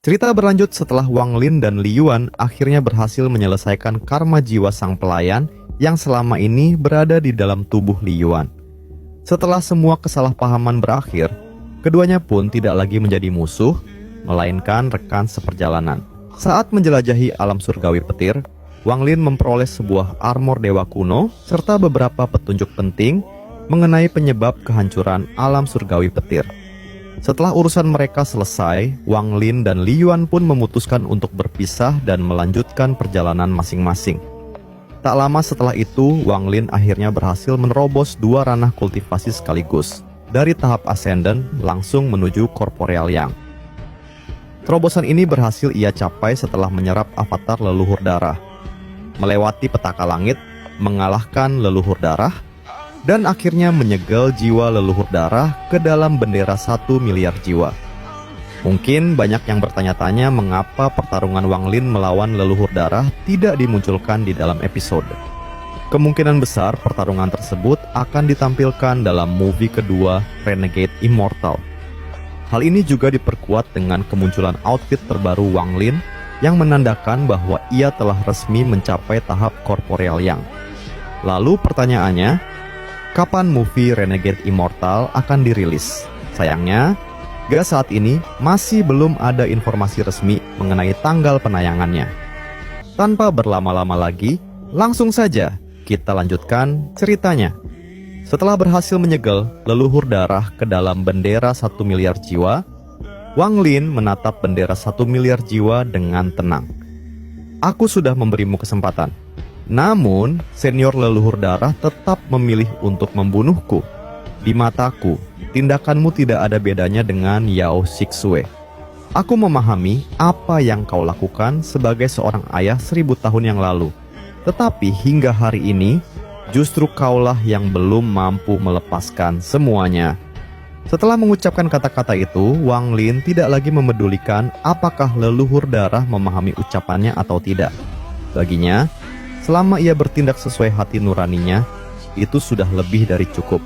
Cerita berlanjut setelah Wang Lin dan Li Yuan akhirnya berhasil menyelesaikan karma jiwa sang pelayan yang selama ini berada di dalam tubuh Li Yuan. Setelah semua kesalahpahaman berakhir, keduanya pun tidak lagi menjadi musuh, melainkan rekan seperjalanan. Saat menjelajahi alam surgawi petir, Wang Lin memperoleh sebuah armor dewa kuno serta beberapa petunjuk penting mengenai penyebab kehancuran alam surgawi petir. Setelah urusan mereka selesai, Wang Lin dan Li Yuan pun memutuskan untuk berpisah dan melanjutkan perjalanan masing-masing. Tak lama setelah itu, Wang Lin akhirnya berhasil menerobos dua ranah kultivasi sekaligus, dari tahap Ascendant langsung menuju Corporeal Yang. Terobosan ini berhasil ia capai setelah menyerap avatar leluhur darah, melewati petaka langit, mengalahkan leluhur darah, dan akhirnya menyegel jiwa leluhur darah ke dalam bendera 1 miliar jiwa. Mungkin banyak yang bertanya-tanya mengapa pertarungan Wang Lin melawan leluhur darah tidak dimunculkan di dalam episode. Kemungkinan besar pertarungan tersebut akan ditampilkan dalam movie kedua Renegade Immortal. Hal ini juga diperkuat dengan kemunculan outfit terbaru Wang Lin yang menandakan bahwa ia telah resmi mencapai tahap Corporeal Yang. Lalu pertanyaannya, kapan movie Renegade Immortal akan dirilis? Sayangnya, hingga saat ini masih belum ada informasi resmi mengenai tanggal penayangannya. Tanpa berlama-lama lagi, langsung saja kita lanjutkan ceritanya. Setelah berhasil menyegel leluhur darah ke dalam bendera 1 miliar jiwa, Wang Lin menatap bendera 1 miliar jiwa dengan tenang. Aku sudah memberimu kesempatan. Namun, senior leluhur darah tetap memilih untuk membunuhku. Di mataku, tindakanmu tidak ada bedanya dengan Yao Shixue. Aku memahami apa yang kau lakukan sebagai seorang ayah 1000 tahun yang lalu. Tetapi hingga hari ini, justru kaulah yang belum mampu melepaskan semuanya. Setelah mengucapkan kata-kata itu, Wang Lin tidak lagi memedulikan apakah leluhur darah memahami ucapannya atau tidak. Baginya, selama ia bertindak sesuai hati nuraninya, itu sudah lebih dari cukup.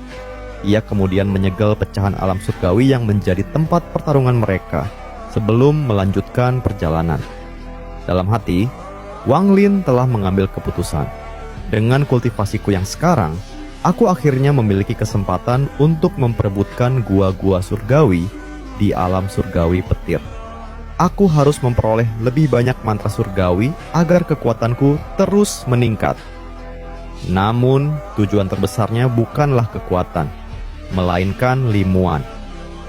Ia kemudian menyegel pecahan alam surgawi yang menjadi tempat pertarungan mereka sebelum melanjutkan perjalanan. Dalam hati, Wang Lin telah mengambil keputusan. Dengan kultivasiku yang sekarang, aku akhirnya memiliki kesempatan untuk memperebutkan gua-gua surgawi di alam surgawi petir. Aku harus memperoleh lebih banyak mantra surgawi agar kekuatanku terus meningkat. Namun, tujuan terbesarnya bukanlah kekuatan, melainkan limuan.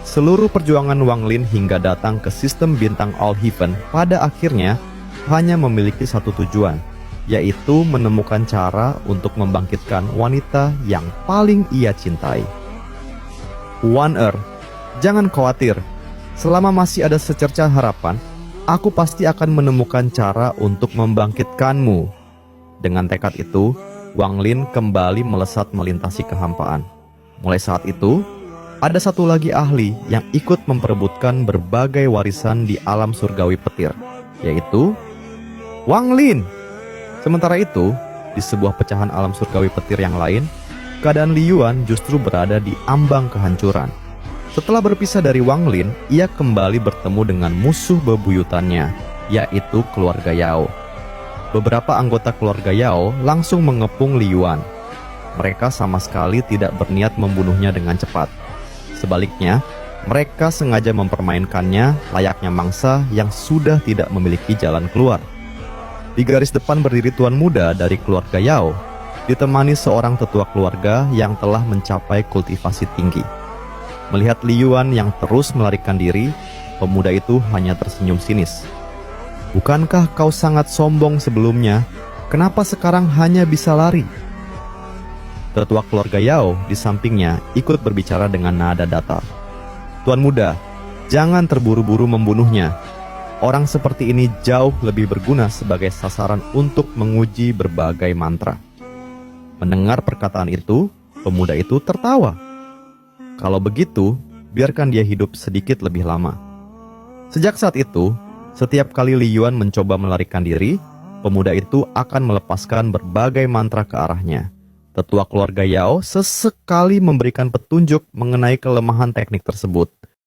Seluruh perjuangan Wang Lin hingga datang ke sistem bintang All Heaven pada akhirnya hanya memiliki satu tujuan, yaitu menemukan cara untuk membangkitkan wanita yang paling ia cintai. One Earth, jangan khawatir. Selama masih ada secercah harapan, aku pasti akan menemukan cara untuk membangkitkanmu. Dengan tekad itu, Wang Lin kembali melesat melintasi kehampaan. Mulai saat itu, ada satu lagi ahli yang ikut memperebutkan berbagai warisan di alam surgawi petir, yaitu Wang Lin. Sementara itu, di sebuah pecahan alam surgawi petir yang lain, keadaan Li Yuan justru berada di ambang kehancuran. Setelah berpisah dari Wang Lin, ia kembali bertemu dengan musuh bebuyutannya, yaitu keluarga Yao. Beberapa anggota keluarga Yao langsung mengepung Li Yuan. Mereka sama sekali tidak berniat membunuhnya dengan cepat. Sebaliknya, mereka sengaja mempermainkannya layaknya mangsa yang sudah tidak memiliki jalan keluar. Di garis depan berdiri tuan muda dari keluarga Yao, ditemani seorang tetua keluarga yang telah mencapai kultivasi tinggi. Melihat Li Yuan yang terus melarikan diri, pemuda itu hanya tersenyum sinis. Bukankah kau sangat sombong sebelumnya? Kenapa sekarang hanya bisa lari? Tetua keluarga Yao di sampingnya ikut berbicara dengan nada datar. Tuan muda, jangan terburu-buru membunuhnya. Orang seperti ini jauh lebih berguna sebagai sasaran untuk menguji berbagai mantra. Mendengar perkataan itu, pemuda itu tertawa. Kalau begitu, biarkan dia hidup sedikit lebih lama. Sejak saat itu, setiap kali Li Yuan mencoba melarikan diri, pemuda itu akan melepaskan berbagai mantra ke arahnya. Tetua keluarga Yao sesekali memberikan petunjuk mengenai kelemahan teknik tersebut.